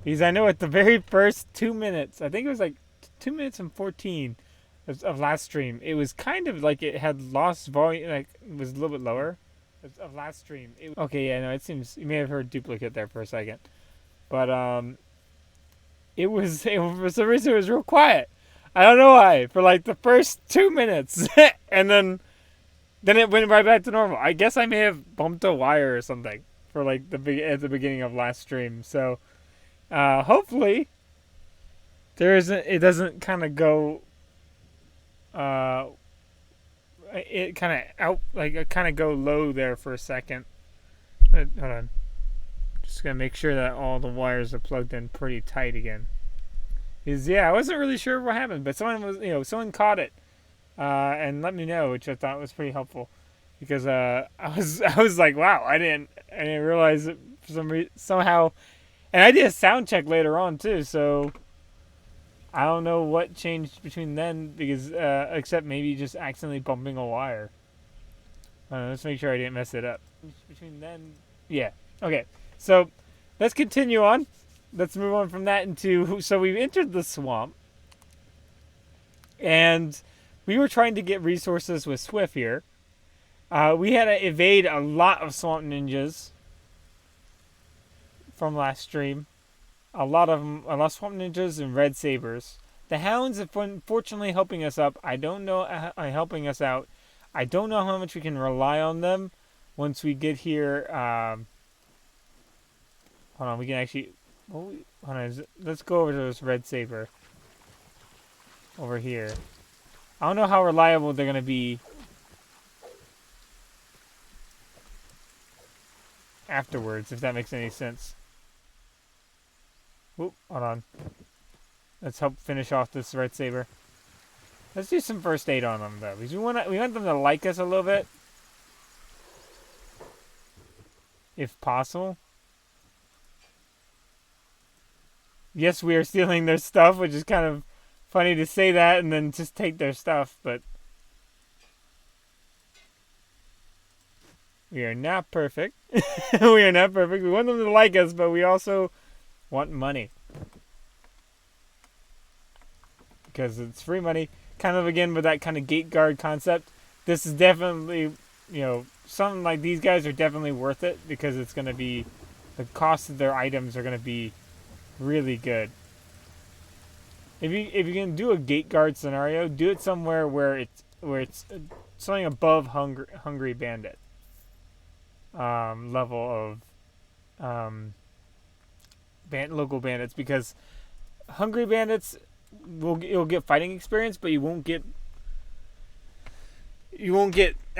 Because I know at the very first 2 minutes, I think it was like 2 minutes and 14 of last stream, it was kind of like it had lost volume, like it was a little bit lower of last stream. Okay, yeah, no, it seems you may have heard duplicate there for a second, but for some reason it was real quiet. I don't know why for like the first 2 minutes, and then it went right back to normal. I guess I may have bumped a wire or something for like at the beginning of last stream. So hopefully it doesn't kind of go uh it kind of out like it kind of go low there for a second. Hold on, just gonna make sure that all the wires are plugged in pretty tight again. Because yeah, I wasn't really sure what happened, but someone caught it and let me know, which I thought was pretty helpful. Because I was like, wow, I didn't realize it for some reason somehow, and I did a sound check later on too, so I don't know what changed between then because except maybe just accidentally bumping a wire. Let's make sure I didn't mess it up. Between then, yeah, okay. So let's continue on. Let's move on from that into so we've entered the swamp, and we were trying to get resources with Swift here. We had to evade a lot of swamp ninjas from last stream. A lot of swamp ninjas and red sabers. The hounds have fortunately helping us up. I don't know helping us out. I don't know how much we can rely on them once we get here. Hold on, we can actually. Hold on, let's go over to this red saber over here. I don't know how reliable they're gonna be afterwards, if that makes any sense. Oop, hold on. Let's help finish off this red saber. Let's do some first aid on them though, because we want them to like us a little bit, if possible. Yes, we are stealing their stuff, which is kind of funny to say that and then just take their stuff, but we are not perfect. We are not perfect. We want them to like us, but we also want money. Because it's free money. Kind of again with that kind of gate guard concept. This is definitely, something like these guys are definitely worth it because it's going to be, the cost of their items are going to be really good. If you can do a gate guard scenario, do it somewhere where it's something above Hungry Bandit level of local bandits, because Hungry Bandits you'll get fighting experience, but you won't get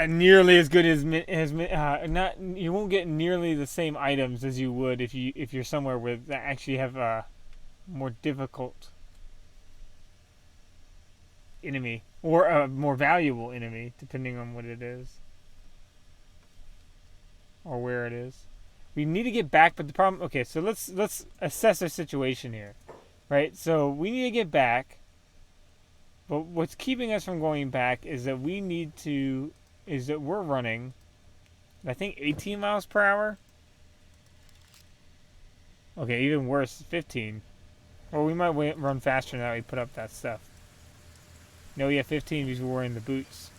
nearly as good as not you won't get nearly the same items as you would if you're somewhere where that actually have a more difficult enemy or a more valuable enemy, depending on what it is or where it is. We need to get back, but the problem. Okay, so let's assess our situation here, right? So we need to get back, but what's keeping us from going back is that we're running, I think 18 miles per hour. Okay, even worse, 15. Or we might run faster now that we put up that stuff. No, we have 15 because we're wearing the boots.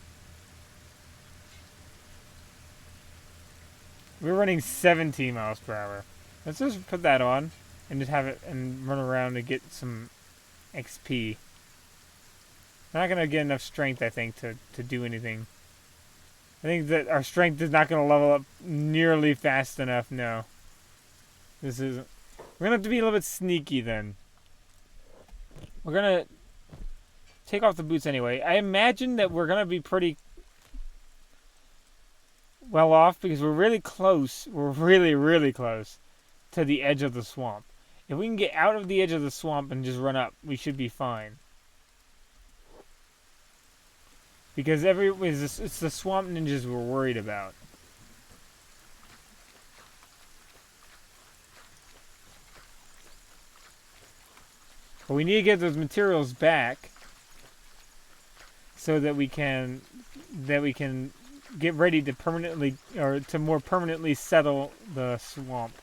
We're running 17 miles per hour. Let's just put that on and just have it and run around and get some XP. I'm not going to get enough strength, I think, to do anything. I think that our strength is not going to level up nearly fast enough, no. This isn't. We're going to have to be a little bit sneaky then. We're going to take off the boots anyway. I imagine that we're going to be pretty well off because we're really close. We're really, really close to the edge of the swamp. If we can get out of the edge of the swamp and just run up, we should be fine. Because it's the swamp ninjas we're worried about. But we need to get those materials back so that we can get ready to permanently or to more permanently settle the swamp.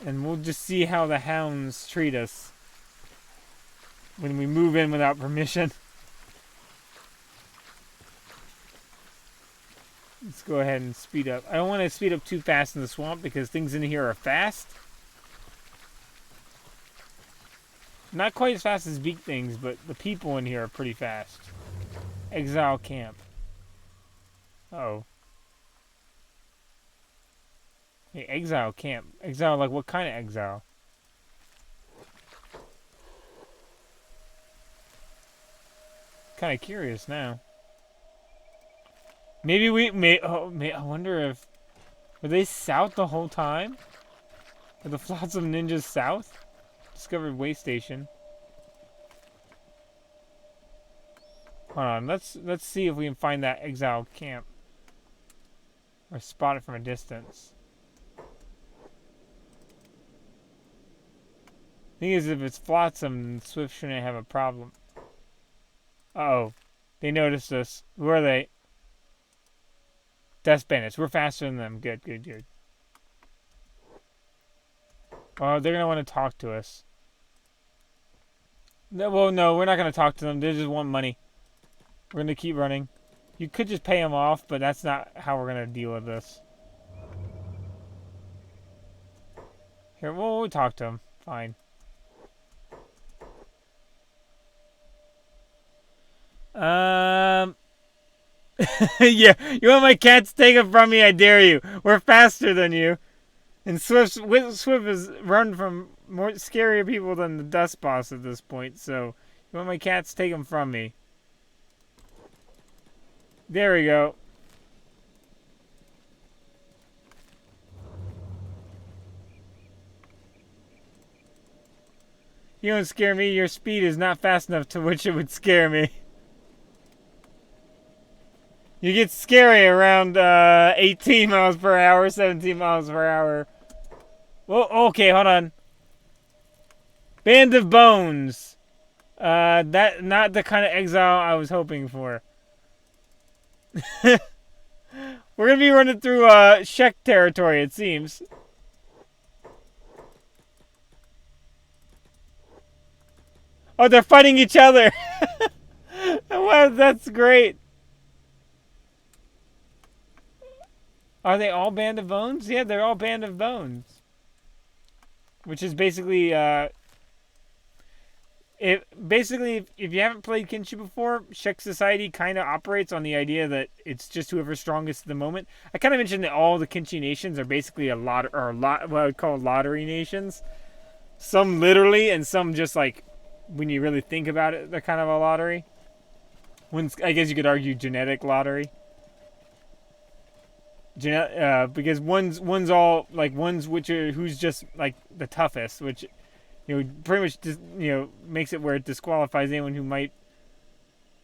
And we'll just see how the hounds treat us when we move in without permission. Let's go ahead and speed up. I don't want to speed up too fast in the swamp because things in here are fast. Not quite as fast as beak things, but the people in here are pretty fast. Exile camp. Uh-oh. Hey, exile camp. Exile, like what kind of exile? Kind of curious now. Maybe we may. Oh, I wonder if were they south the whole time? Are the Flotsam Ninjas south? Discovered way station. Hold on. Let's see if we can find that exile camp or spot it from a distance. Thing is, if it's Flotsam, Swift shouldn't have a problem. Uh-oh. They noticed us. Who are they? Death Bandits. We're faster than them. Good, good, good. Oh, they're going to want to talk to us. No, well, no, we're not going to talk to them. They just want money. We're going to keep running. You could just pay them off, but that's not how we're going to deal with this. Here, we'll talk to them. Fine. Yeah, you want my cats taken from me? I dare you. We're faster than you. And Swift has run from more scarier people than the Dust Boss at this point. So, you want my cats taken from me? There we go. You don't scare me. Your speed is not fast enough to which it would scare me. You get scary around 18 miles per hour, 17 miles per hour. Well, okay, hold on. Band of Bones. That not the kind of exile I was hoping for. We're gonna be running through Shek territory, it seems. Oh, they're fighting each other. Wow, that's great. Are they all Band of Bones? Yeah, they're all Band of Bones. Which is basically, if you haven't played Kenshi before, Shek Society kind of operates on the idea that it's just whoever's strongest at the moment. I kind of mentioned that all the Kenshi nations are basically what I would call lottery nations. Some literally, and some just like, when you really think about it, they're kind of a lottery. I guess you could argue genetic lottery. Because one's all like who's just like the toughest, which pretty much just makes it where it disqualifies anyone who might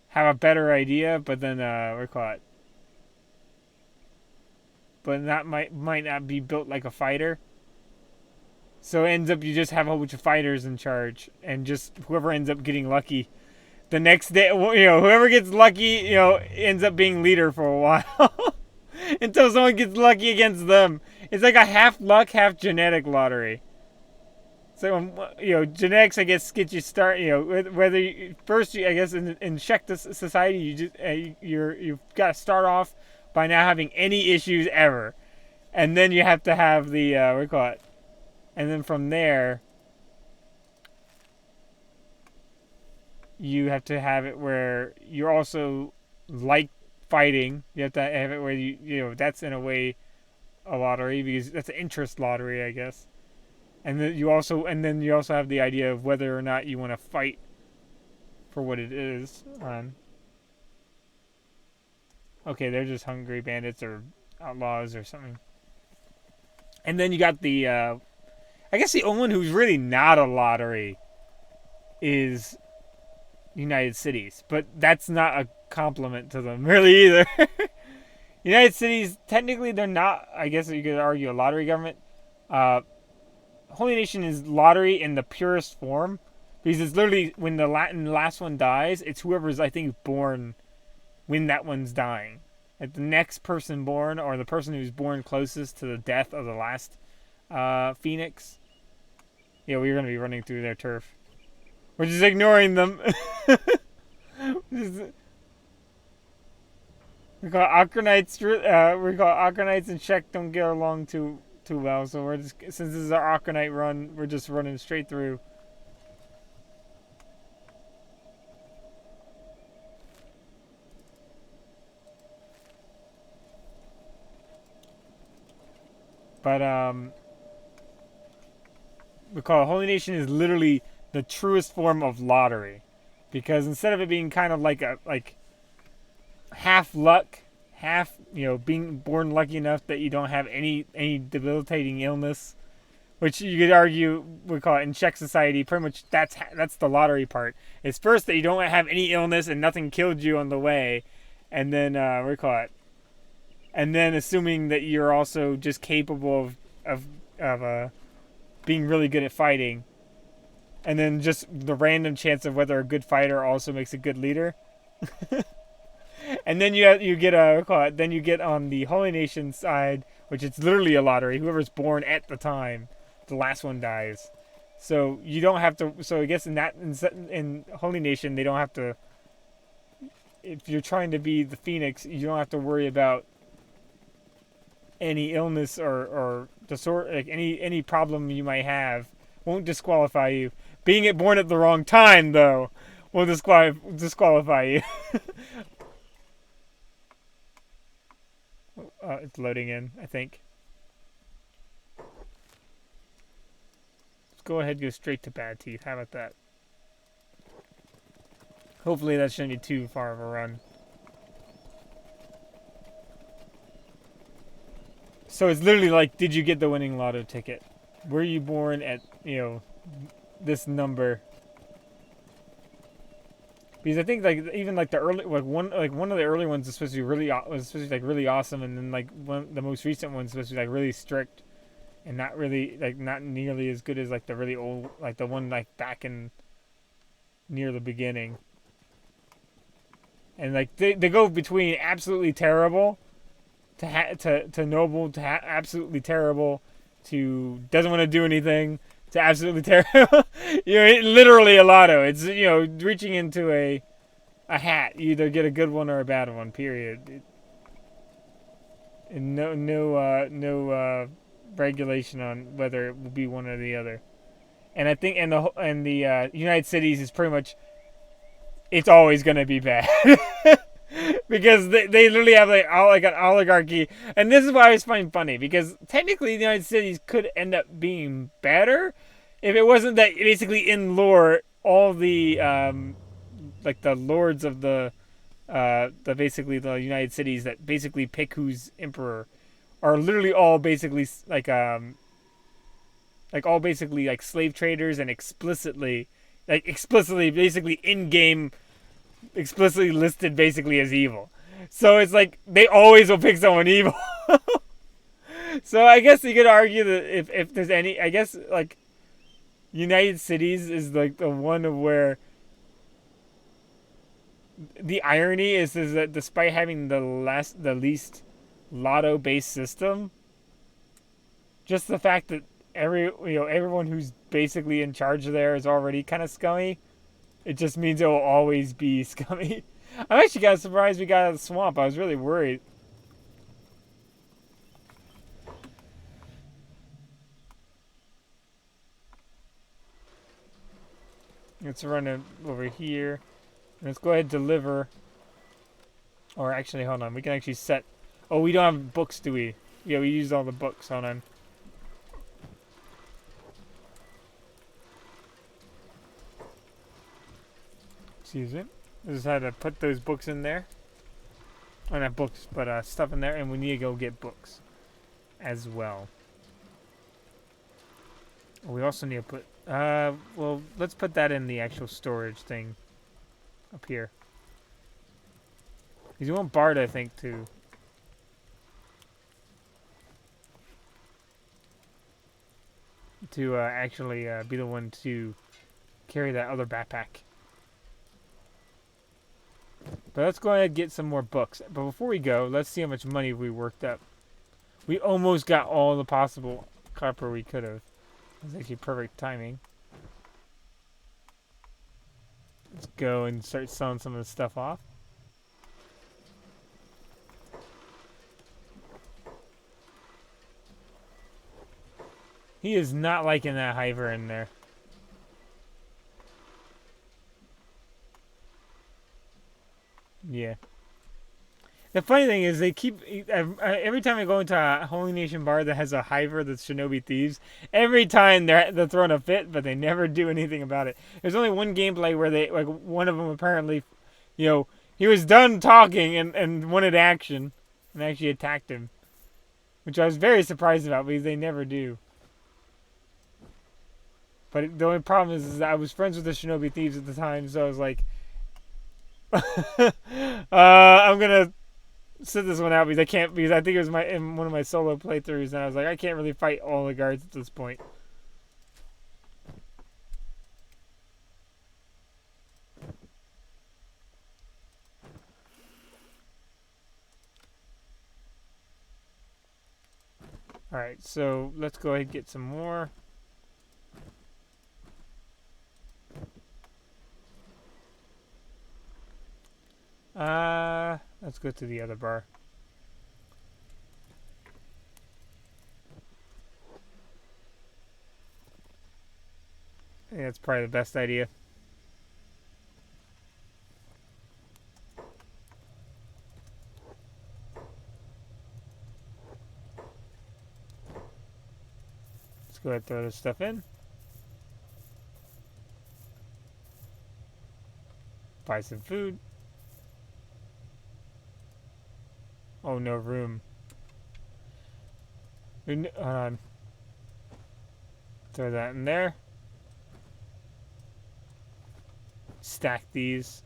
have a better idea, but then we're caught. But that might not be built like a fighter. So it ends up you just have a whole bunch of fighters in charge, and just whoever ends up getting lucky. The next day, whoever gets lucky, ends up being leader for a while. Until someone gets lucky against them. It's like a half luck, half genetic lottery. So, genetics, I guess, gets you start, whether you, first, I guess, in Shek society, you've got to start off by not having any issues ever. And then you have to have the, what do you call it? And then from there, you have to have it where you're also like fighting. You have to have it where that's in a way a lottery, because that's an interest lottery, I guess. And then you also have the idea of whether or not you want to fight for what it is. Okay, they're just hungry bandits or outlaws or something. And then you got the I guess the only one who's really not a lottery is United Cities, but that's not a compliment to them really either. United Cities, technically they're not, I guess you could argue, a lottery government. Holy Nation is lottery in the purest form, because it's literally when the last one dies, it's whoever's, I think, born when that one's dying. Like the next person born, or the person who's born closest to the death of the last Phoenix, Yeah, we're gonna be running through their turf. We're just ignoring them. We call Okranites. We call Okranites and Czech don't get along too well. So we're just since this is our Okranite run, we're just running straight through. But we call it Holy Nation is literally the truest form of lottery, because instead of it being kind of like a half luck, half being born lucky enough that you don't have any debilitating illness, which you could argue we call it in Czech society. Pretty much that's the lottery part. It's first that you don't have any illness and nothing killed you on the way, and then we call it, and then assuming that you're also just capable of being really good at fighting, and then just the random chance of whether a good fighter also makes a good leader. And then you get then you get on the Holy Nation side, which it's literally a lottery. Whoever's born at the time, the last one dies. So you don't have to. So I guess in Holy Nation they don't have to. If you're trying to be the Phoenix, you don't have to worry about any illness or like any problem you might have won't disqualify you. Being born at the wrong time though will disqualify you. It's loading in, I think. Let's go ahead and go straight to Bad Teeth. How about that? Hopefully that shouldn't be too far of a run. So it's literally like, did you get the winning lotto ticket? Were you born at, this number? Because I think even the early one of the early ones was supposed to be really awesome, and then the most recent one's supposed to be really strict, and not really not nearly as good as the really old the one back in near the beginning. And they go between absolutely terrible to noble to absolutely terrible to doesn't want to do anything to absolutely terrible. Literally a lotto. It's reaching into a hat. You either get a good one or a bad one. Period. And no regulation on whether it will be one or the other. And I think the United Cities is pretty much it's always gonna be bad. Because they literally have an oligarchy, and this is what I always find funny, because technically the United States could end up being better if it wasn't that basically in lore all the the lords of the basically the United Cities that basically pick who's emperor are literally all basically all basically slave traders and explicitly basically in game explicitly listed basically as evil. So it's they always will pick someone evil. So I guess you could argue that if there's any, I guess United Cities is the one of where the irony is that despite having the least lotto based system, just the fact that everyone who's basically in charge there is already kind of scummy. It just means it will always be scummy. I'm actually kind of surprised we got out of the swamp. I was really worried. Let's run it over here. Let's go ahead and deliver. Or actually, hold on. We can actually set... Oh, we don't have books, do we? Yeah, we used all the books. Hold on. Excuse me. I just had to put those books in there. Oh, not books, but stuff in there, and we need to go get books as well. We also need to put... well, let's put that in the actual storage thing up here. Because you want Bard, I think, to actually be the one to carry that other backpack. But let's go ahead and get some more books. But before we go, let's see how much money we worked up. We almost got all the possible copper we could have. That's actually perfect timing. Let's go and start selling some of the stuff off. He is not liking that hiver in there. Yeah. The funny thing is, they keep every time I go into a Holy Nation bar that has a hiver that's Shinobi Thieves. Every time they're throwing a fit, but they never do anything about it. There's only one gameplay where they one of them apparently, he was done talking and wanted action, and actually attacked him, which I was very surprised about because they never do. But the only problem is that I was friends with the Shinobi Thieves at the time, so I was like, I'm gonna sit this one out because I can't, because I think it was in one of my solo playthroughs, and I was like, I can't really fight all the guards at this point. Alright, so let's go ahead and get some more. Let's go to the other bar. I think that's probably the best idea. Let's go ahead and throw this stuff in. Buy some food. Oh, no room. Hold on. Throw that in there. Stack these.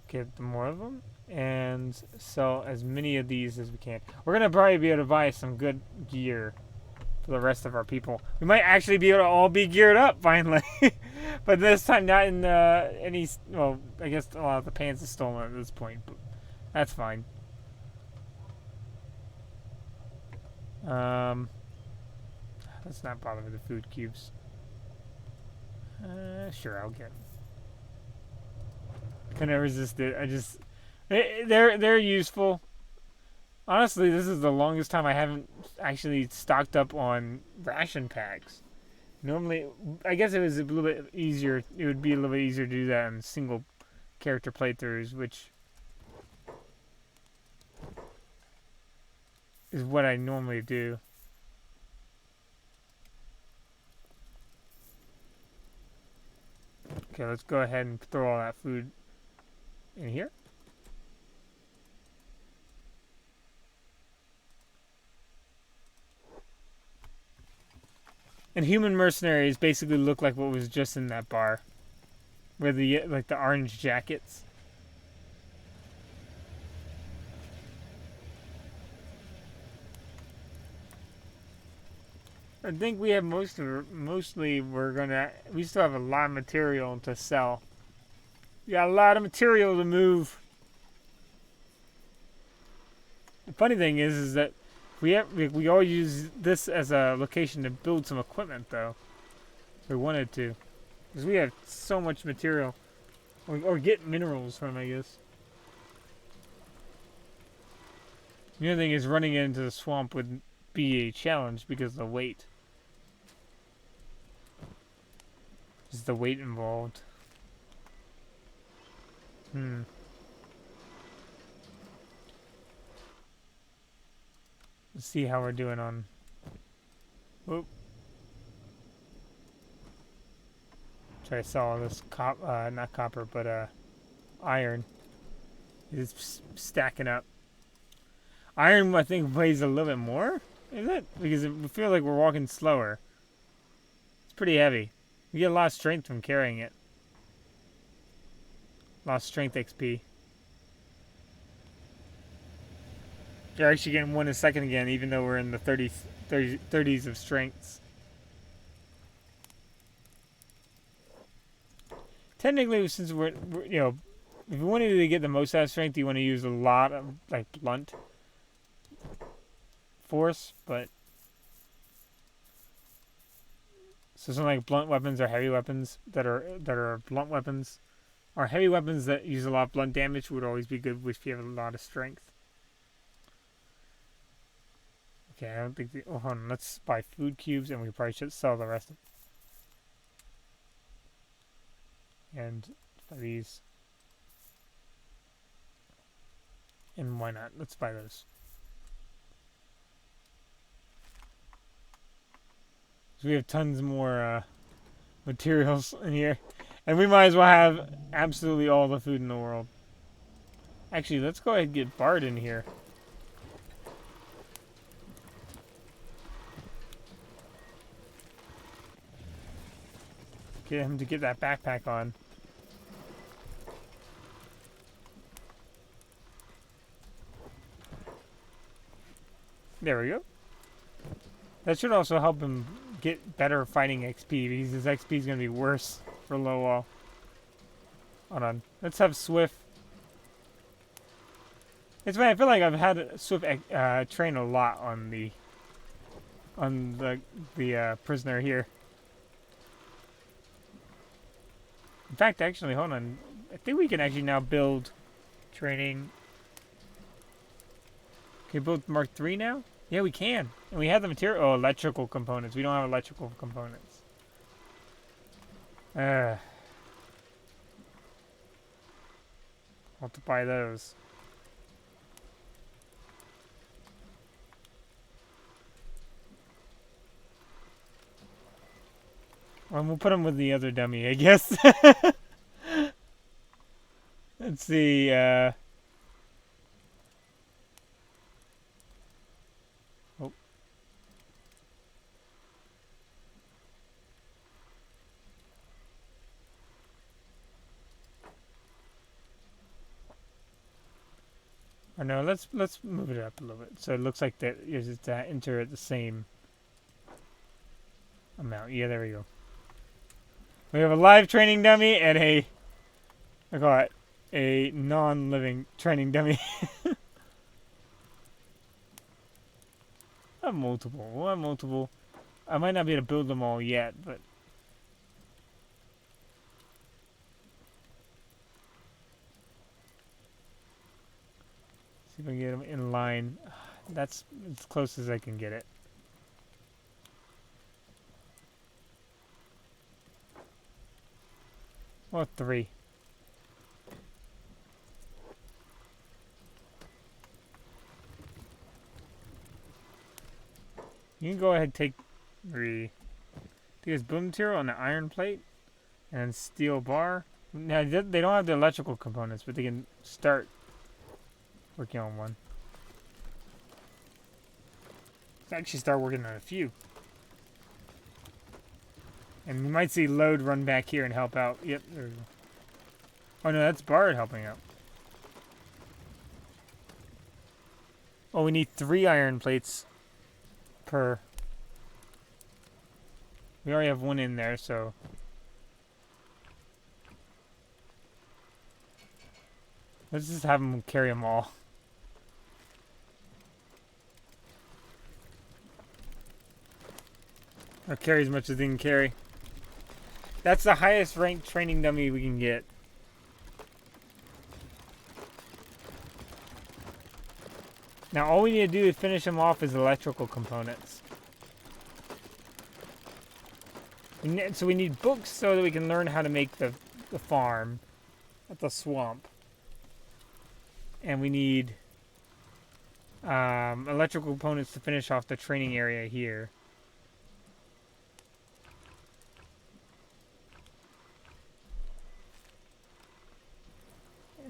Get more of them and sell as many of these as we can. We're gonna probably be able to buy some good gear for the rest of our people. We might actually be able to all be geared up finally. But this time not in any, well, I guess a lot of the pants is stolen at this point, but that's fine. Let's not bother with the food cubes. Sure, I'll get them. Couldn't resist it. They're useful. Honestly, this is the longest time I haven't actually stocked up on ration packs. Normally, I guess it was a little bit easier. It would be a little bit easier to do that in single character playthroughs, which is what I normally do. Okay, let's go ahead and throw all that food in here. And human mercenaries basically look like what was just in that bar, where the the orange jackets. I think we have mostly we still have a lot of material to sell. We got a lot of material to move. The funny thing is that we all use this as a location to build some equipment, though. If we wanted to, because we have so much material, or get minerals from, I guess. The other thing is running into the swamp would be a challenge because of the weight. Just the weight involved. Let's see how we're doing on. Whoop. Try to sell all this not copper, but iron. It's stacking up. Iron, I think, weighs a little bit more. Is it? Because we feel like we're walking slower. It's pretty heavy. We get a lot of strength from carrying it. A lot of strength XP. You're actually getting 1 a second again, even though we're in the 30s of strengths. Technically, since we're If you wanted to get the most out of strength, you want to use a lot of like blunt force, but so something like blunt weapons or heavy weapons that are blunt weapons, or heavy weapons that use a lot of blunt damage would always be good if you have a lot of strength. Okay, I don't think oh, hold on, let's buy food cubes and we probably should sell the rest of them. And buy these. And why not? Let's buy those. So we have tons more materials in here. And we might as well have absolutely all the food in the world. Actually, let's go ahead and get Bart in here. Get him to get that backpack on. There we go. That should also help him get better fighting XP, because his XP is going to be worse for low wall. Hold on. Let's have Swift. It's funny, I feel like I've had Swift train a lot on the prisoner here. In fact, actually, hold on. I think we can actually now build training. Can we build Mark III now? Yeah, we can. And we have the material. Oh, electrical components. We don't have electrical components. Multiply those. Well, we'll put them with the other dummy, I guess. Let's see. Oh. Or no, let's move it up a little bit. So it looks like that is it to enter at the same amount. Yeah, there we go. We have a live training dummy and I call it a non-living training dummy. I have multiple. We'll have multiple. I might not be able to build them all yet, but see if I can get them in line. That's as close as I can get it. Well, 3. You can go ahead and take 3. There's boom material on the iron plate and steel bar. Now, they don't have the electrical components, but they can start working on one. Let's actually start working on a few. And you might see load run back here and help out. Yep, there we go. Oh no, that's Bard helping out. Oh, we need 3 iron plates per. We already have 1 in there, so. Let's just have them carry them all. Or carry as much as they can carry. That's the highest ranked training dummy we can get. Now all we need to do to finish him off is electrical components. So we need books so that we can learn how to make the farm at the swamp. And we need electrical components to finish off the training area here.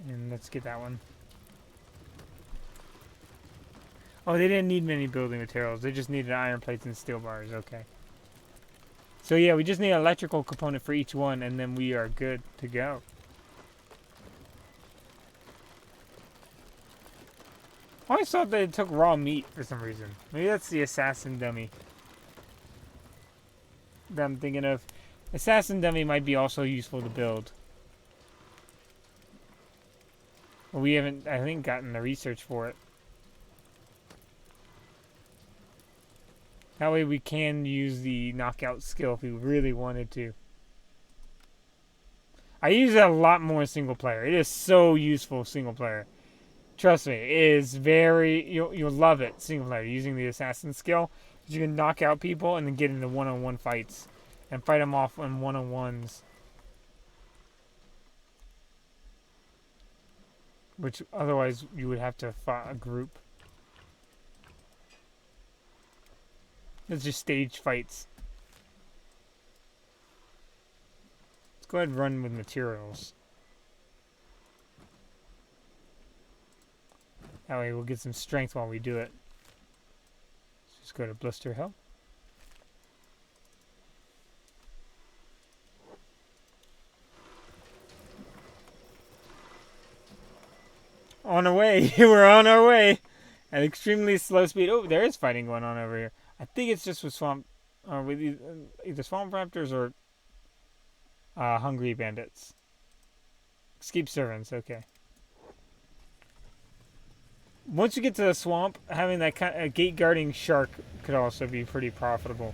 And let's get that one. Oh, they didn't need many building materials. They just needed iron plates and steel bars. Okay. So yeah, we just need an electrical component for each one, and then we are good to go. I always thought they took raw meat for some reason. Maybe that's the assassin dummy that I'm thinking of. Assassin dummy might be also useful to build. We haven't, I think, gotten the research for it. That way we can use the knockout skill if we really wanted to. I use it a lot more single player. It is so useful single player. Trust me, it is very, you'll love it single player using the assassin skill. You can knock out people and then get into one-on-one fights and fight them off on one-on-ones. Which otherwise you would have to fight a group. It's just stage fights. Let's go ahead and run with materials. That way we'll get some strength while we do it. Let's just go to Blister Hill. On our way. We're on our way. At extremely slow speed. Oh, there is fighting going on over here. I think it's just with swamp, with either swamp raptors or hungry bandits. Escape servants. Okay. Once you get to the swamp, having that kind of gate guarding shark could also be pretty profitable.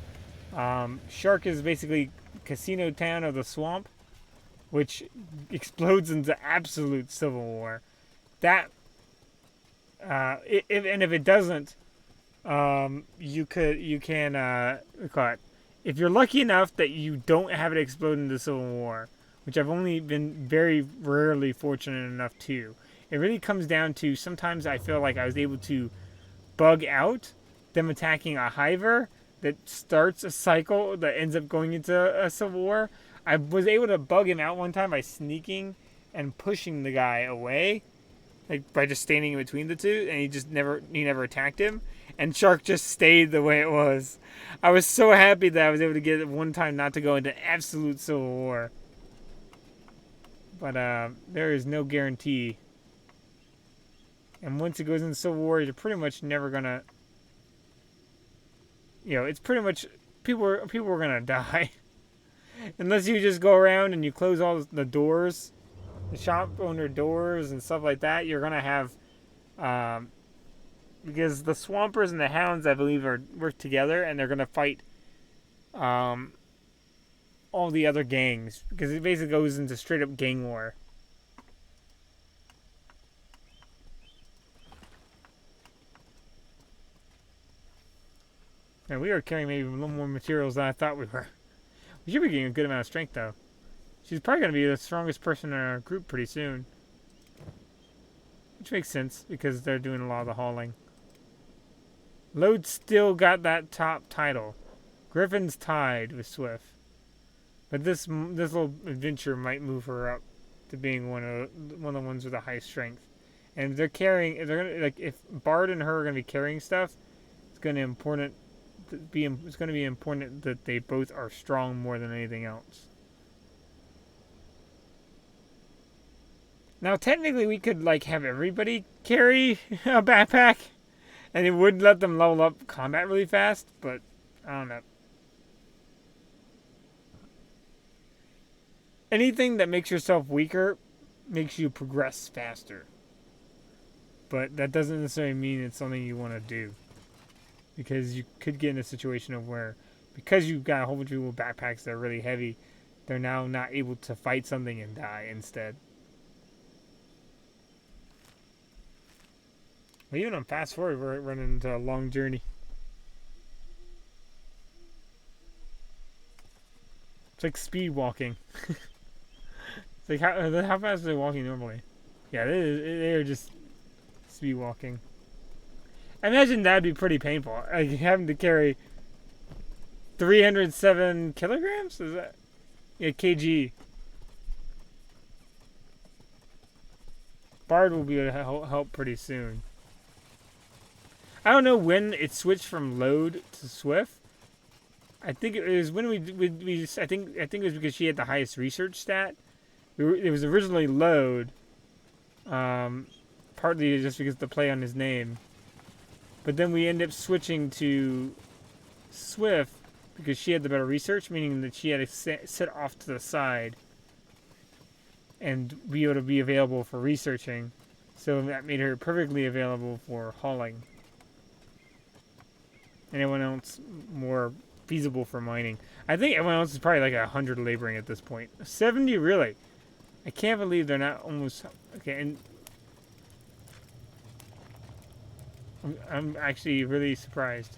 Shark is basically casino town of the swamp, which explodes into absolute civil war. That if it doesn't, you can call it. If you're lucky enough that you don't have it explode into civil war, which I've only been very rarely fortunate enough to. It really comes down to sometimes I feel like I was able to bug out them attacking a hiver that starts a cycle that ends up going into a civil war. I was able to bug him out one time by sneaking and pushing the guy away, like by just standing in between the two, and he never attacked him. And Shark just stayed the way it was. I was so happy that I was able to get it one time not to go into absolute civil war. But there is no guarantee. And once it goes into civil war, you're pretty much never gonna. It's pretty much people are gonna die, unless you just go around and you close all the doors, the shop owner doors and stuff like that. You're gonna have, because the Swampers and the Hounds, I believe, work together, and they're gonna fight, all the other gangs, because it basically goes into straight up gang war. And we are carrying maybe a little more materials than I thought we were. We should be getting a good amount of strength, though. She's probably going to be the strongest person in our group pretty soon. Which makes sense, because they're doing a lot of the hauling. Load still got that top title. Griffin's tied with Swift. But this little adventure might move her up to being one of the ones with the high strength. And if they're carrying, if Bard and her are going to be carrying stuff, it's going to be important that they both are strong more than anything else. Now, technically, we could have everybody carry a backpack, and it would let them level up combat really fast. But I don't know. Anything that makes yourself weaker makes you progress faster. But that doesn't necessarily mean it's something you want to do. Because you could get in a situation of where, because you've got a whole bunch of people with backpacks that are really heavy, they're now not able to fight something and die instead. Well, even on fast forward, we're running into a long journey. It's like speed walking. It's like how fast are they walking normally? Yeah, they're just speed walking. I imagine that'd be pretty painful. Like having to carry 307 kilograms? Is that? Yeah, kg. Bard will be able to help pretty soon. I don't know when it switched from load to Swift. I think it was when we I think it was because she had the highest research stat. It was originally load. Partly just because of the play on his name. But then we end up switching to Swift because she had the better research, meaning that she had to sit off to the side and be able to be available for researching. So that made her perfectly available for hauling. Anyone else more feasible for mining? I think everyone else is probably like 100 laboring at this point. 70, really? I can't believe they're not almost... Okay, and... I'm actually really surprised.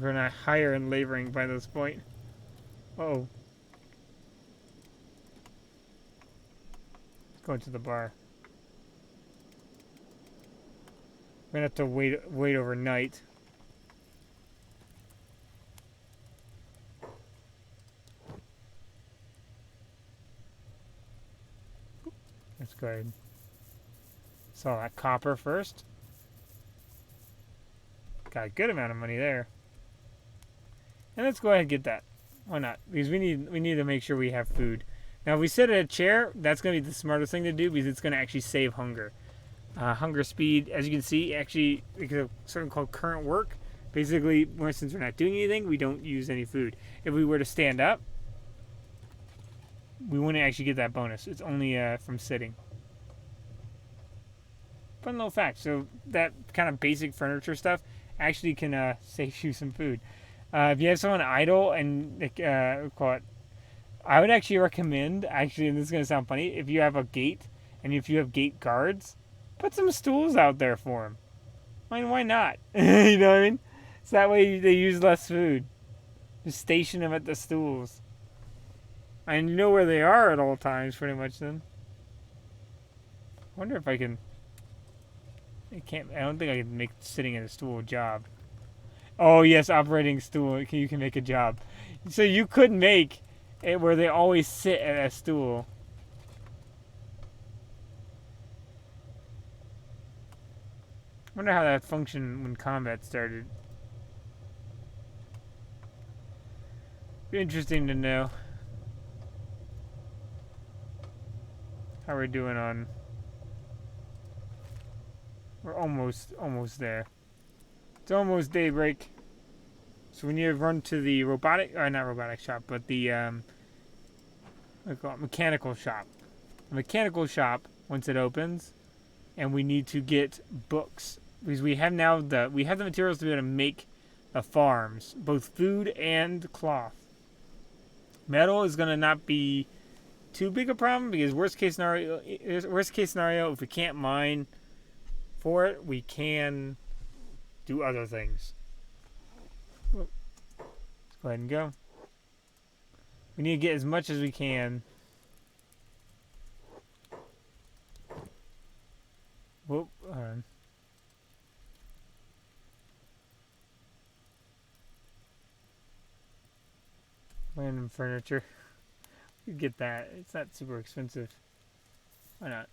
We're not higher in laboring by this point. Uh-oh. Going to the bar. We're gonna have to wait overnight. Let's go ahead. Saw that copper first. Got a good amount of money there. And let's go ahead and get that. Why not? Because we need to make sure we have food. Now, if we sit at a chair, that's going to be the smartest thing to do because it's going to actually save hunger. Hunger speed, as you can see, actually, because of something called current work. Basically, since we're not doing anything, we don't use any food. If we were to stand up, we wouldn't actually get that bonus. It's only from sitting. Fun little fact. So that kind of basic furniture stuff actually can save you some food. If you have someone idle and call it, I would actually recommend, and this is going to sound funny, if you have a gate and if you have gate guards, put some stools out there for them. I mean, why not? You know what I mean? So that way they use less food. Just station them at the stools. And you know where they are at all times, pretty much, then. I wonder if I can... I don't think I can make sitting at a stool a job. Oh, yes, operating stool. You can make a job. So you could make it where they always sit at a stool. I wonder how that functioned when combat started. Be interesting to know. How we're doing on... We're almost there. It's almost daybreak. So we need to run to the not robotic shop, but the, what do you call it? Mechanical shop. The mechanical shop, once it opens, and we need to get books. Because we have the materials to be able to make the farms, both food and cloth. Metal is going to not be too big a problem, because worst case scenario, if we can't mine for it, we can do other things. Let's go ahead and go. We need to get as much as we can. Whoop, hold on. Random furniture. You get that. It's not super expensive. Why not?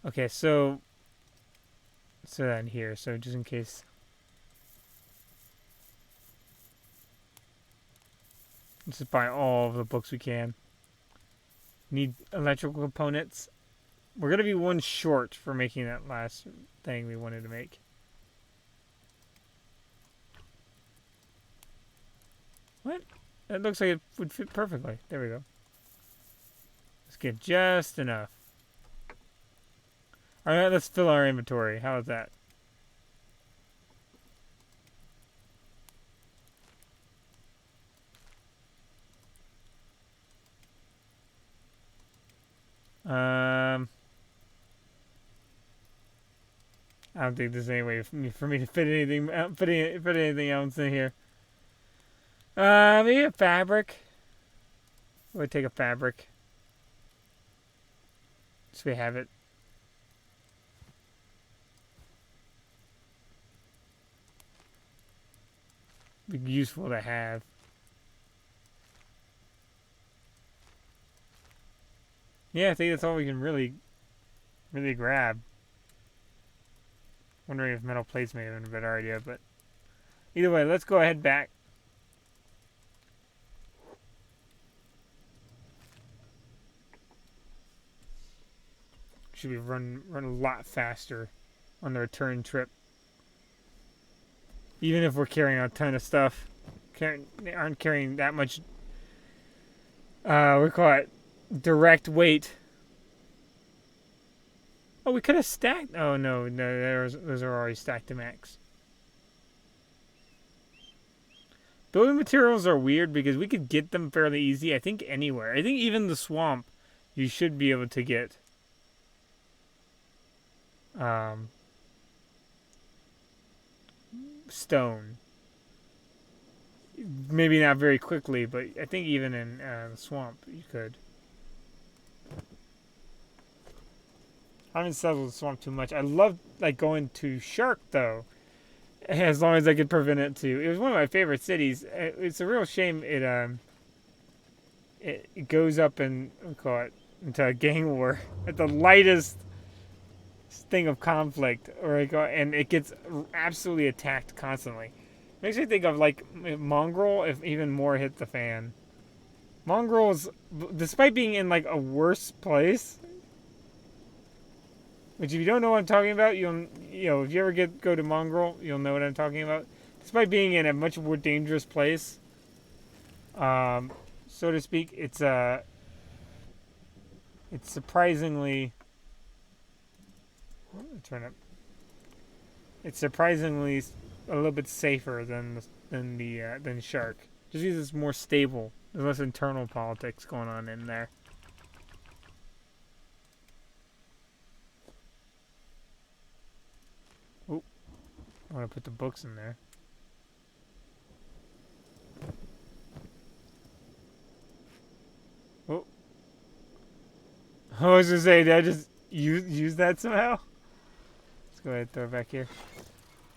Okay, so that here. So just in case. Let's just buy all of the books we can. Need electrical components. We're going to be one short for making that last thing we wanted to make. What? That looks like it would fit perfectly. There we go. Let's get just enough. Alright, let's fill our inventory. How is that? I don't think there's any way for me to fit anything else in here. Maybe a fabric. We'll take a fabric. So we have it. Be useful to have. Yeah, I think that's all we can really grab. Wondering if metal plates may have been a better idea, but either way, let's go ahead back. Should be run a lot faster on the return trip. Even if we're carrying a ton of stuff, aren't carrying that much. We call it direct weight Oh, we could have stacked. Oh no, those are already stacked to max. Building materials are weird because we could get them fairly easy. I think anywhere. I think even the swamp, you should be able to get. Um, Stone. Maybe not very quickly, but I think even in the swamp you could. I haven't settled the swamp too much. I love like going to Shark though, as long as I could prevent it to. It was one of my favorite cities. It's a real shame it goes up and we call it into a gang war at the lightest thing of conflict, and it gets absolutely attacked constantly. Makes me think of like Mongrel if even more hit the fan. Mongrels, despite being in like a worse place, which if you don't know what I'm talking about, if you ever go to Mongrel, you'll know what I'm talking about. Despite being in a much more dangerous place, so to speak, it's surprisingly. Turn up. It's surprisingly a little bit safer than Shark, just because it's more stable. There's less internal politics going on in there. Oh, I want to put the books in there. Oh, I was gonna say, did I just use that somehow? Let's go ahead and throw it back here.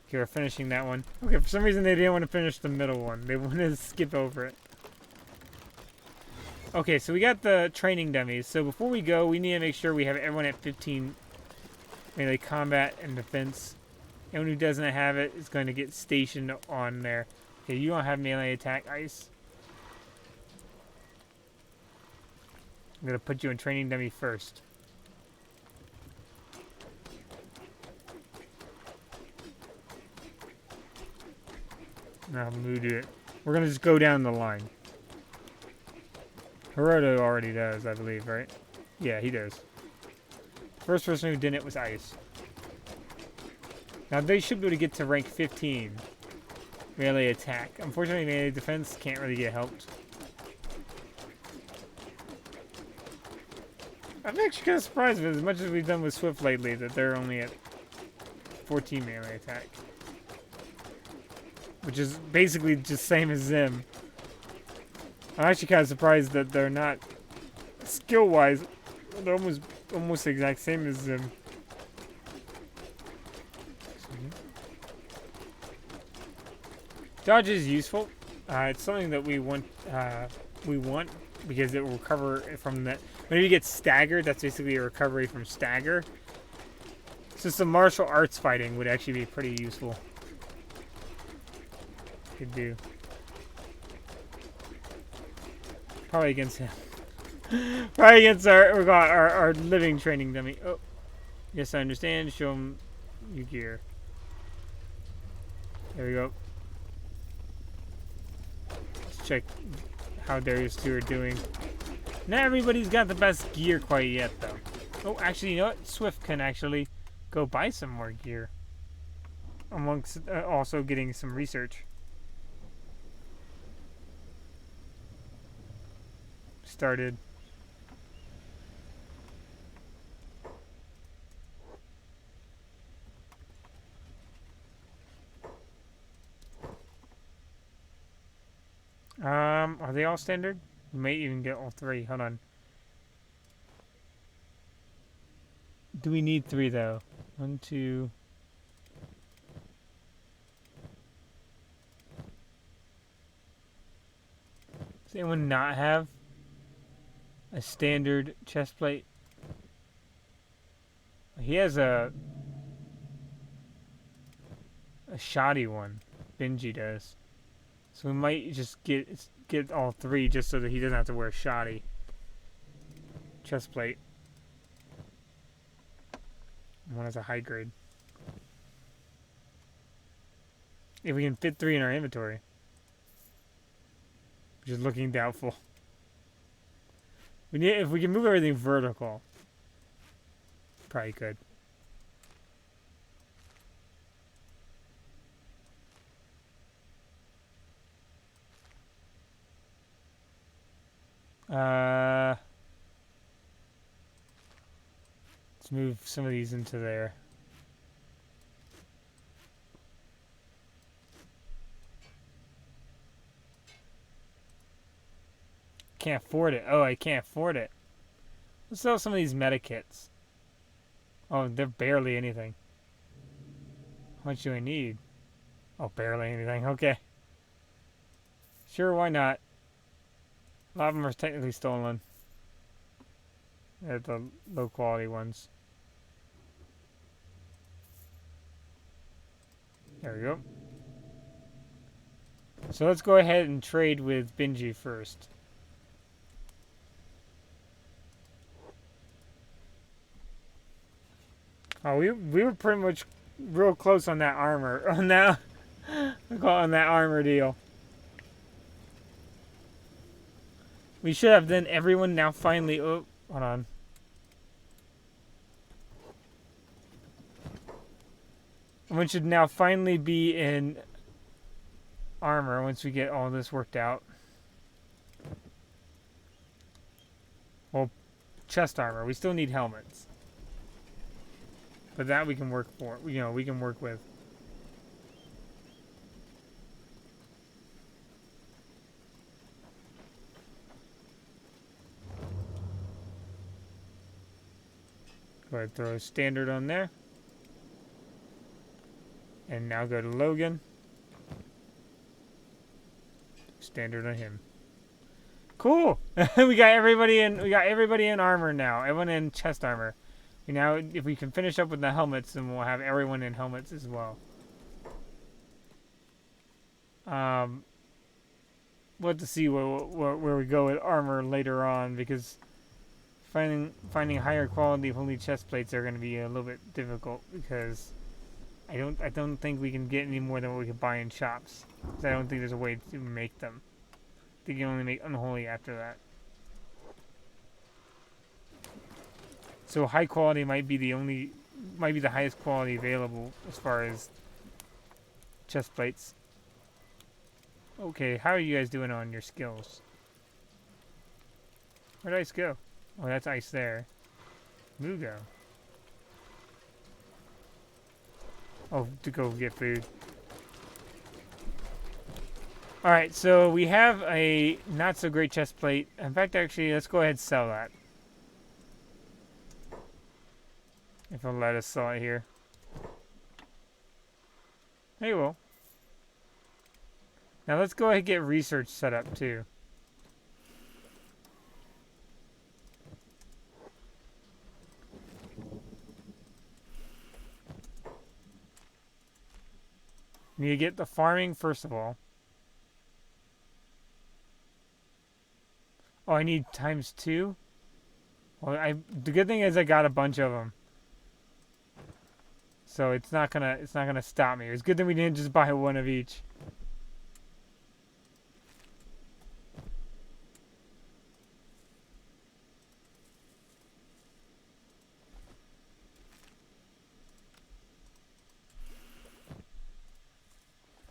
Okay, we're finishing that one. Okay, for some reason they didn't want to finish the middle one. They wanted to skip over it. Okay, so we got the training dummies. So before we go, we need to make sure we have everyone at 15 melee combat and defense. Anyone who doesn't have it is going to get stationed on there. Okay, you don't have melee attack, Ice. I'm going to put you in training dummy first. Now move it. We're going to just go down the line. Hiroto already does, I believe, right? Yeah, he does. First person who did it was Ice. Now they should be able to get to rank 15. Melee attack. Unfortunately, melee defense can't really get helped. I'm actually kind of surprised with as much as we've done with Swift lately that they're only at 14 melee attack. Which is basically just same as Zim. I'm actually kind of surprised that they're not skill-wise. They're almost the exact same as Zim. Dodge is useful. It's something that we want because it will recover from that. When you get staggered, that's basically a recovery from stagger. So some martial arts fighting would actually be pretty useful. Could do. Probably against him. Probably against our living training dummy. Oh, yes, I understand. Show him your gear. There we go. Let's check how Darius 2 are doing. Not everybody's got the best gear quite yet, though. Oh, actually, you know what? Swift can actually go buy some more gear. Amongst also getting some research. Started. Are they all standard? We may even get all three. Hold on. Do we need three though? 1, 2. Does anyone not have a standard chest plate? He has a shoddy one. Benji does. So we might just get all three just so that he doesn't have to wear a shoddy chest plate. One has a high grade. If we can fit 3 in our inventory. Which is looking doubtful. If we can move everything vertical. Probably could. Uh, let's move some of these into there. Can't afford it. Oh, I can't afford it. Let's sell some of these meta kits. Oh, they're barely anything. How much do I need? Oh, barely anything. Okay. Sure, why not? A lot of them are technically stolen. They're the low quality ones. There we go. So let's go ahead and trade with Benji first. Oh, we were pretty much real close on that armor on that armor deal. We should have then everyone now finally. Oh, hold on. Everyone should now finally be in armor once we get all this worked out. Well, chest armor. We still need helmets. But that we can work for. You know, we can work with. Go ahead and throw a standard on there. And now go to Logan. Standard on him. Cool. we got everybody in armor now. Everyone in chest armor. Now, if we can finish up with the helmets, then we'll have everyone in helmets as well. We'll have to see where we go with armor later on, because finding higher quality holy chest plates are going to be a little bit difficult, because I don't think we can get any more than what we can buy in shops. I don't think there's a way to make them. I think you can only make unholy after that. So high quality might be the highest quality available as far as chest plates. Okay, how are you guys doing on your skills? Where'd ice go? Oh, that's ice there. Mugo. Oh, to go get food. Alright, so we have a not so great chest plate. In fact, actually, let's go ahead and sell that. If it'll let us sell it here. Hey, well. Now let's go ahead and get research set up too. Need to get the farming first of all. Oh, I need ×2. Well, the good thing is I got a bunch of them. So it's not gonna stop me. It's good that we didn't just buy one of each.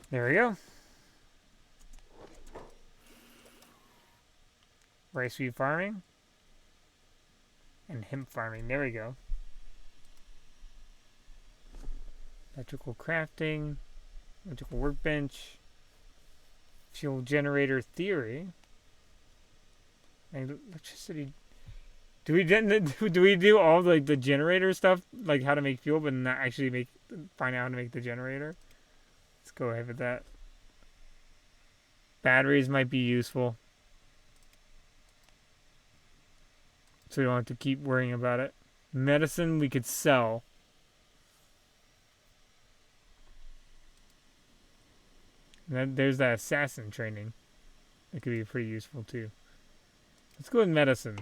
There we go. Rice wheat farming. And hemp farming. There we go. Electrical crafting. Electrical workbench. Fuel generator theory. And electricity. Do we do all like the generator stuff, like how to make fuel, but not actually find out how to make the generator? Let's go ahead with that. Batteries might be useful, so we don't have to keep worrying about it. Medicine we could sell. And there's that assassin training. That could be pretty useful too. Let's go with medicine,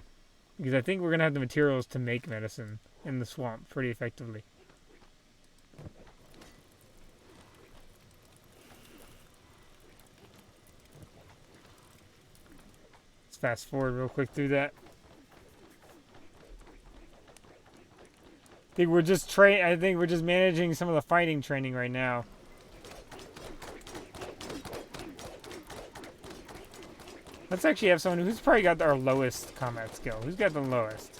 because I think we're gonna have the materials to make medicine in the swamp pretty effectively. Let's fast forward real quick through that. I think we're just managing some of the fighting training right now. Let's actually have someone who's probably got our lowest combat skill. Who's got the lowest?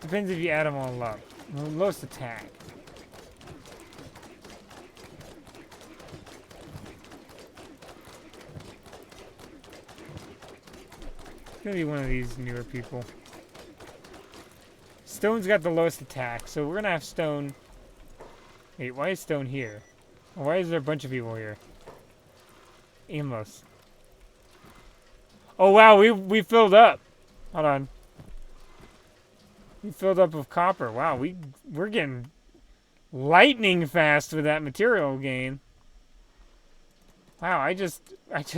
Depends if you add them all up. Lowest attack. It's gonna be one of these newer people. Stone's got the lowest attack, so we're gonna have Stone. Wait, why is Stone here? Why is there a bunch of people here? Aimless. Oh wow, we filled up. Hold on. We filled up with copper. Wow, we're getting lightning fast with that material gain. Wow, I just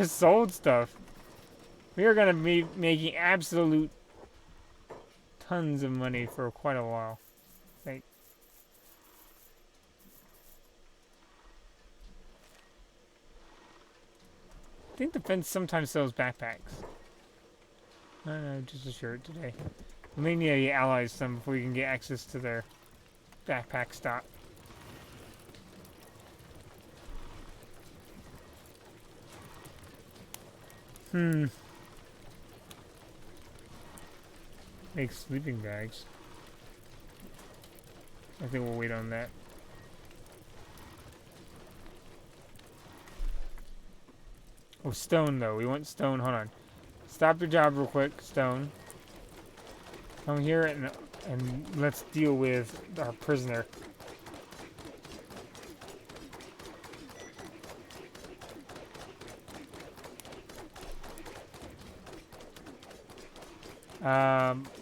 sold stuff. We are gonna be making absolute tons of money for quite a while. Like, I think the fence sometimes sells backpacks. No, just a shirt today. We may need to allies some before we can get access to their backpack stock. Make sleeping bags. I think we'll wait on that. Oh, Stone though. We want Stone. Hold on. Stop your job real quick, Stone. Come here and let's deal with our prisoner.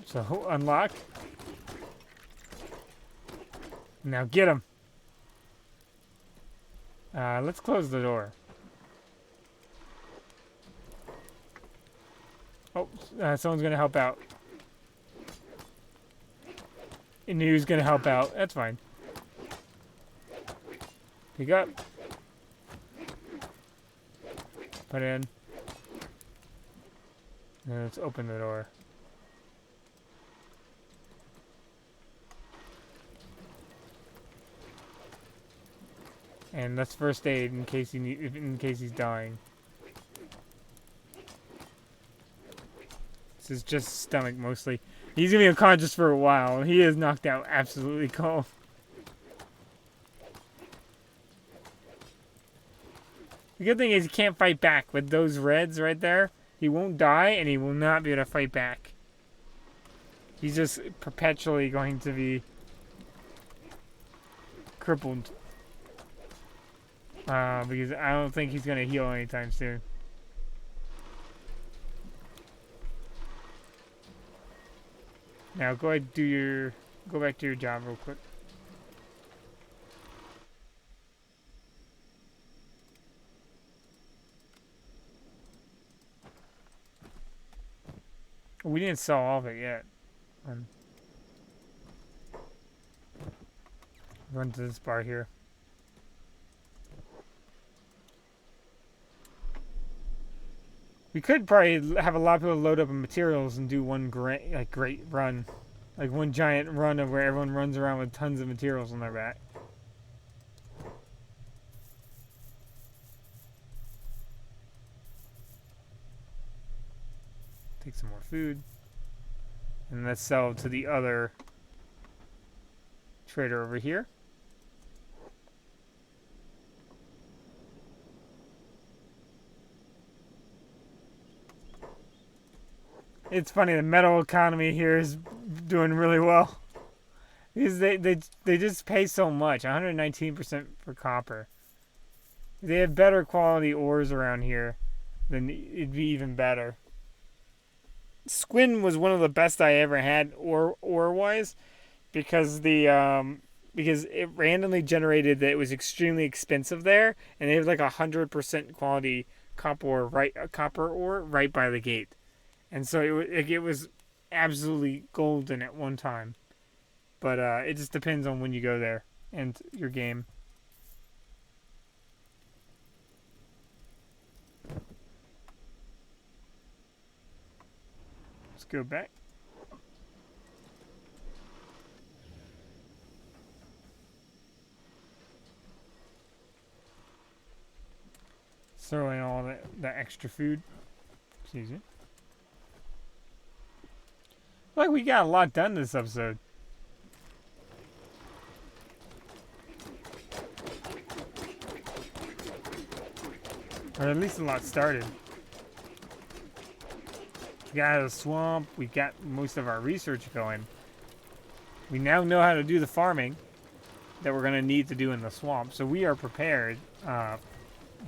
So unlock. Now get him. Let's close the door. Oh, someone's gonna help out. I knew he was gonna help out. That's fine. Pick up. Put in. And let's open the door. And that's first aid in case he's dying. This is just stomach mostly. He's gonna be unconscious for a while. He is knocked out absolutely cold. The good thing is he can't fight back with those reds right there. He won't die and he will not be able to fight back. He's just perpetually going to be crippled. Because I don't think he's gonna heal anytime soon. Now go ahead and go back to your job real quick. We didn't sell all of it yet. Run to this bar here. We could probably have a lot of people load up on materials and do one great run. Like one giant run of where everyone runs around with tons of materials on their back. Take some more food. And let's sell to the other trader over here. It's funny, the metal economy here is doing really well. Because they just pay so much, 119% for copper. If they have better quality ores around here, then it'd be even better. Squin was one of the best I ever had ore-wise, because because it randomly generated that it was extremely expensive there, and they have like 100% quality copper ore right by the gate. And so it was absolutely golden at one time. But it just depends on when you go there and your game. Let's go back. throw in all that extra food. Excuse me. Like we got a lot done this episode. Or at least a lot started. We got out of the swamp. We got most of our research going. We now know how to do the farming that we're going to need to do in the swamp. So we are prepared,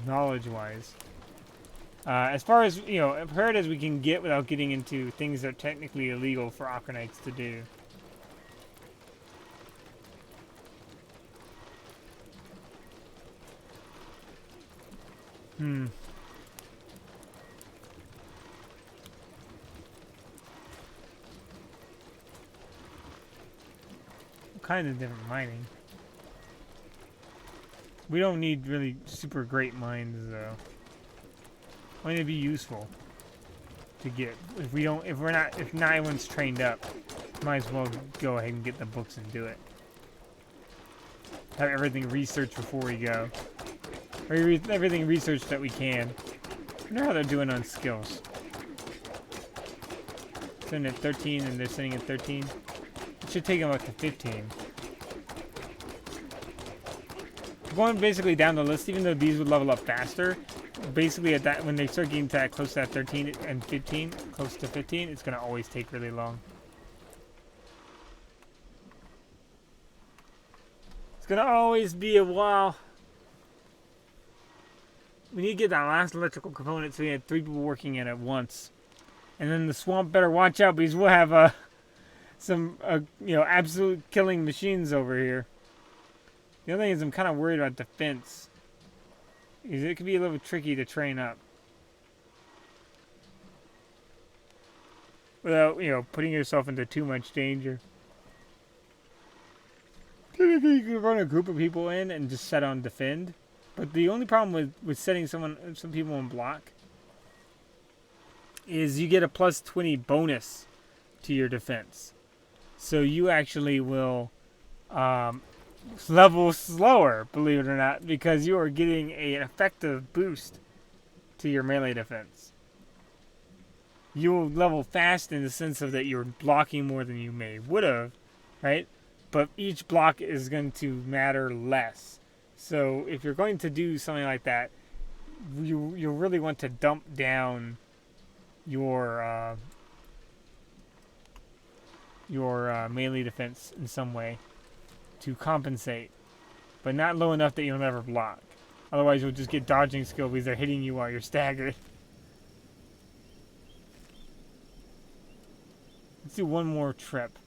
knowledge-wise. As far as, prepared as we can get without getting into things that are technically illegal for Okranites to do. Kind of different mining. We don't need really super great mines though. Only to be useful to get. If not everyone's trained up, might as well go ahead and get the books and do it. Have everything researched before we go. Or everything researched that we can. I wonder how they're doing on skills. Sitting at 13 and they're sitting at 13. It should take them up to 15. Going basically down the list, even though these would level up faster, basically at that when they start getting to that close to that 13 and 15, close to 15, it's gonna always take really long. It's gonna always be a while. We need to get that last electrical component so we had 3 people working at it once. And then the swamp better watch out because we'll have some absolute killing machines over here. The other thing is I'm kind of worried about defense. Because it can be a little tricky to train up. Without, putting yourself into too much danger. Typically you can run a group of people in and just set on defend. But the only problem with setting some people in block is you get a plus 20 bonus to your defense. So you actually will level slower, believe it or not, because you are getting an effective boost to your melee defense. You will level fast in the sense of that you're blocking more than you would have, right? But each block is going to matter less. So if you're going to do something like that, you really want to dump down your melee defense in some way to compensate, but not low enough that you'll never block. Otherwise, you'll just get dodging skill because they're hitting you while you're staggered. Let's do one more trip.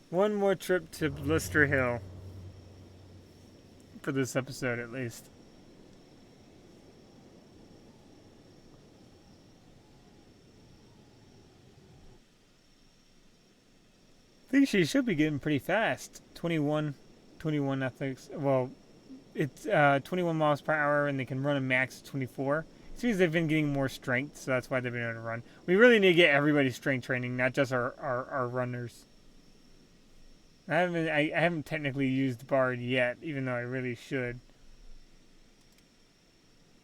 One more trip to Blister Hill. For this episode, at least. I think she should be getting pretty fast. 21 ethics. Well, it's 21 miles per hour, and they can run a max of 24. It means they've been getting more strength, so that's why they've been able to run. We really need to get everybody's strength training, not just our runners. I haven't technically used Bard yet, even though I really should.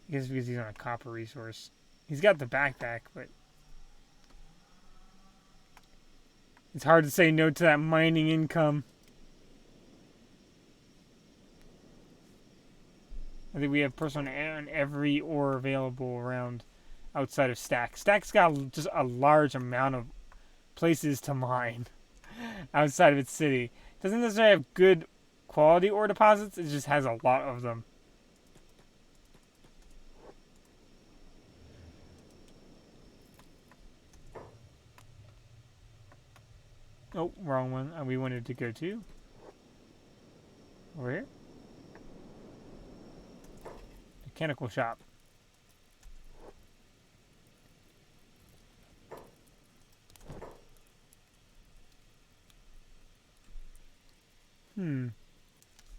I guess because he's on a copper resource. He's got the backpack, but it's hard to say no to that mining income. I think we have person on every ore available around outside of Stack. Stack's got just a large amount of places to mine outside of its city. Doesn't necessarily have good quality ore deposits, it just has a lot of them. Oh, wrong one. We wanted to go to over here. Mechanical shop.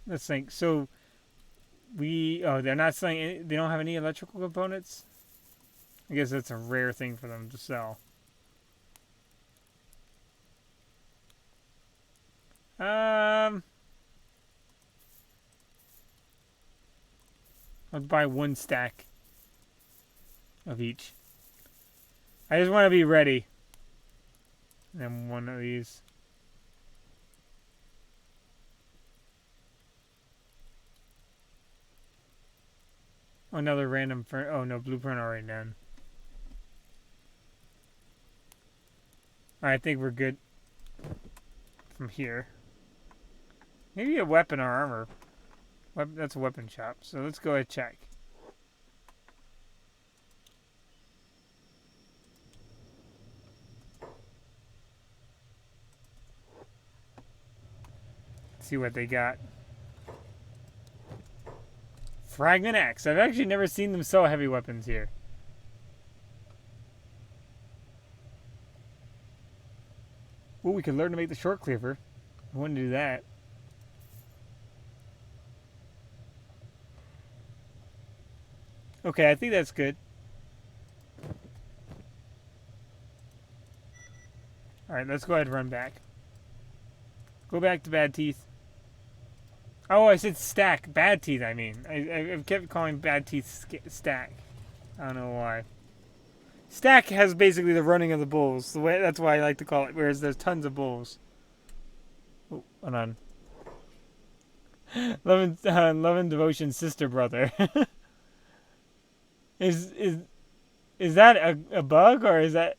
Let's think. So they're not selling they don't have any electrical components? I guess that's a rare thing for them to sell. Let's buy 1 stack of each. I just want to be ready. And then 1 of these. Oh, another random. Oh no, blueprint already done. Alright, I think we're good from here. Maybe a weapon or armor. That's a weapon shop. So let's go ahead and check. See what they got. Fragment X. I've actually never seen them sell heavy weapons here. Ooh, we could learn to make the short cleaver. I want to do that. Okay, I think that's good. Alright, let's go ahead and run back. Go back to Bad Teeth. Oh, I said stack. Bad Teeth, I mean. I kept calling Bad Teeth stack. I don't know why. Stack has basically the running of the bulls. That's why I like to call it. Whereas there's tons of bulls. Oh, hold on. Love and Devotion sister brother. Is that a bug, or is that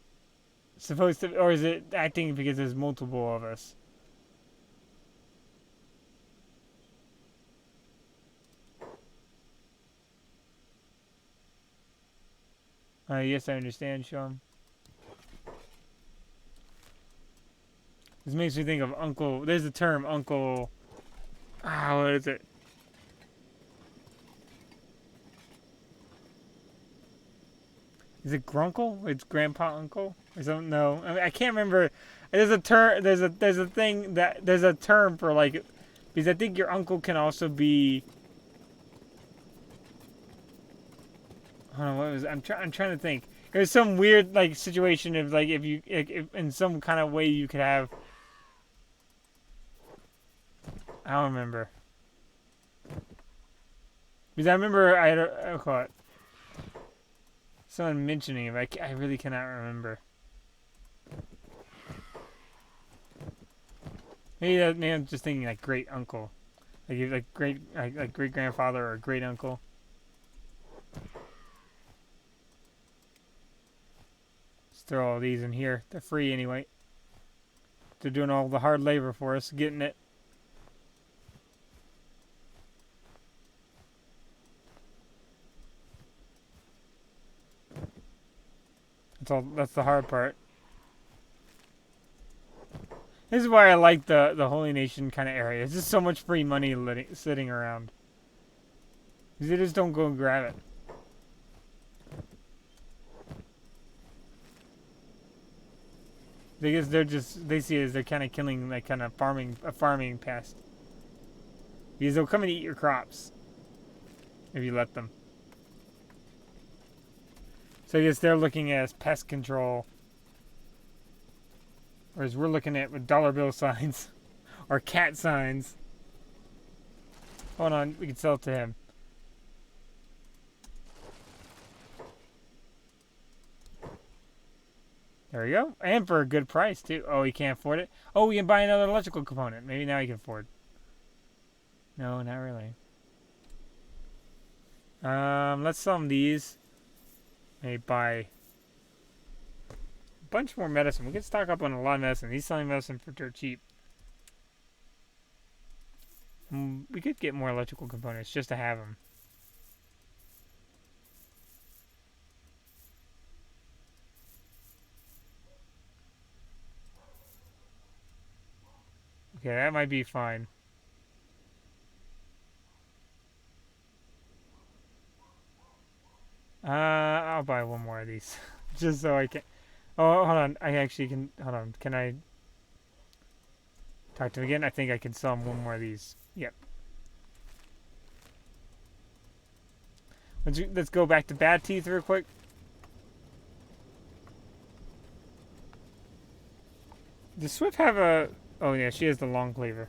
supposed to, or is it acting because there's multiple of us? Yes, I understand, Sean. This makes me think of Uncle. There's a term, Uncle. What is it? Is it Grunkle? It's Grandpa Uncle? I don't know. I mean, I can't remember. There's a term. There's a thing that there's a term for, like, because I think your uncle can also be. Hold on, what was I'm trying to think. There's some weird, like, situation of, like, if in some kind of way you could have. I don't remember. Because I remember I had a quote. Someone mentioning it, I really cannot remember. Maybe I'm just thinking like great uncle, like great grandfather or great uncle. Let's throw all these in here. They're free anyway. They're doing all the hard labor for us, getting it. That's the hard part. This is why I like the Holy Nation kind of area. It's just so much free money sitting around. Because they just don't go and grab it. Because they see it as they're kind of killing, like, kind of a farming pest. Because they'll come and eat your crops if you let them. So I guess they're looking at as pest control. Whereas we're looking at with dollar bill signs. Or cat signs. Hold on, we can sell it to him. There we go. And for a good price, too. Oh, he can't afford it? Oh, we can buy another electrical component. Maybe now he can afford. No, not really. Let's sell him these. Maybe buy a bunch more medicine. We can stock up on a lot of medicine. He's selling medicine for dirt cheap. We could get more electrical components just to have them. Okay, that might be fine. I'll buy 1 more of these. Just so I can. Oh, hold on. I actually can. Hold on. Can I talk to him again? I think I can sell him 1 more of these. Yep. Let's go back to Bad Teeth real quick. Does Swift have a... Oh, yeah, she has the long cleaver.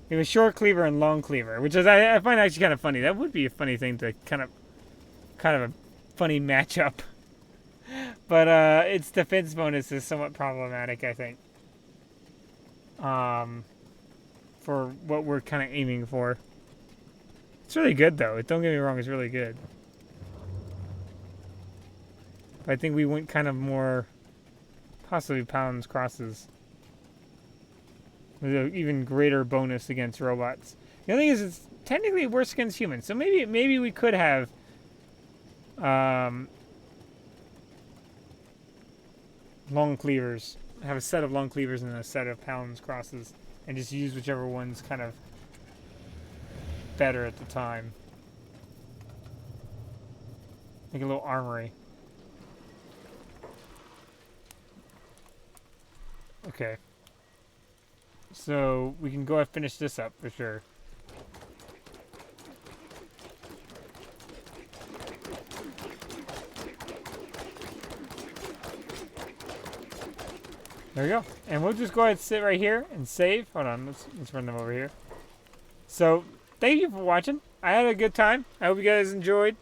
We have a short cleaver and long cleaver, which is I find actually kind of funny. That would be a funny thing to kind of a funny matchup. But its defense bonus is somewhat problematic, I think. For what we're kind of aiming for. It's really good, though. Don't get me wrong, it's really good. But I think we went kind of more, possibly pounds crosses. With an even greater bonus against robots. The other thing is, it's technically worse against humans. So maybe we could have long cleavers. Have a set of long cleavers and a set of pounds crosses. And just use whichever one's kind of better at the time. Make a little armory. Okay. So we can go ahead and finish this up for sure. There we go. And we'll just go ahead and sit right here and save. Hold on, let's run them over here. So, thank you for watching. I had a good time. I hope you guys enjoyed.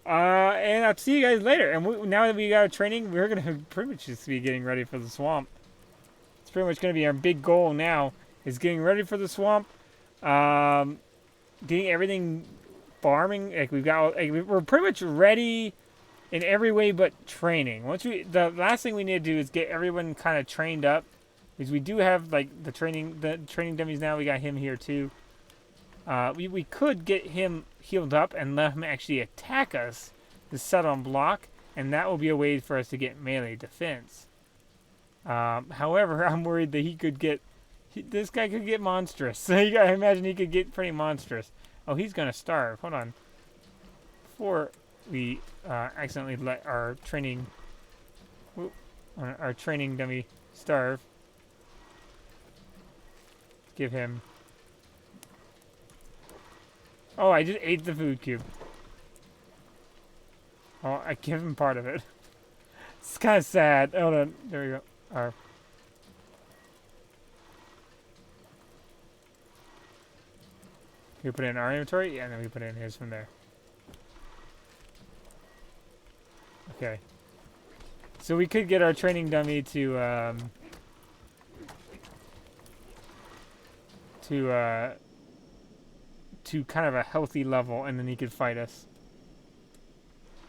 And I'll see you guys later. And now that we got our training, we're going to pretty much just be getting ready for the swamp. It's pretty much going to be our big goal now, is getting ready for the swamp. Getting everything farming. Like we're pretty much ready in every way but training. The last thing we need to do is get everyone kind of trained up, because we do have like the training dummies now. We got him here too. We could get him healed up and let him actually attack us to set on block, and that will be a way for us to get melee defense. However, I'm worried that this guy could get monstrous. I imagine he could get pretty monstrous. Oh, he's gonna starve. Hold on. Before we accidentally let our training dummy starve, give him. Oh, I just ate the food cube. Oh, I give him part of it. It's kind of sad. Hold on. There we go. We put it in our inventory? Yeah, and then we put it in his from there. Okay. So we could get our training dummy to kind of a healthy level, and then he could fight us.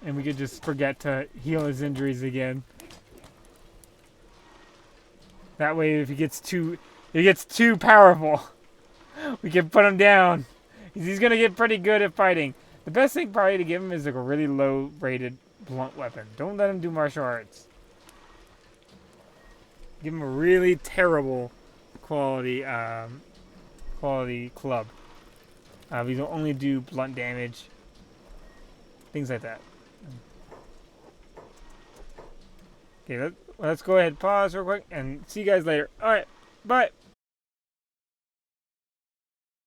And we could just forget to heal his injuries again. That way, if he gets too powerful, we can put him down. He's gonna get pretty good at fighting. The best thing probably to give him is like a really low-rated blunt weapon. Don't let him do martial arts. Give him a really terrible quality club. These will only do blunt damage. Things like that. Okay, let's go ahead, pause real quick, and see you guys later. Alright, bye!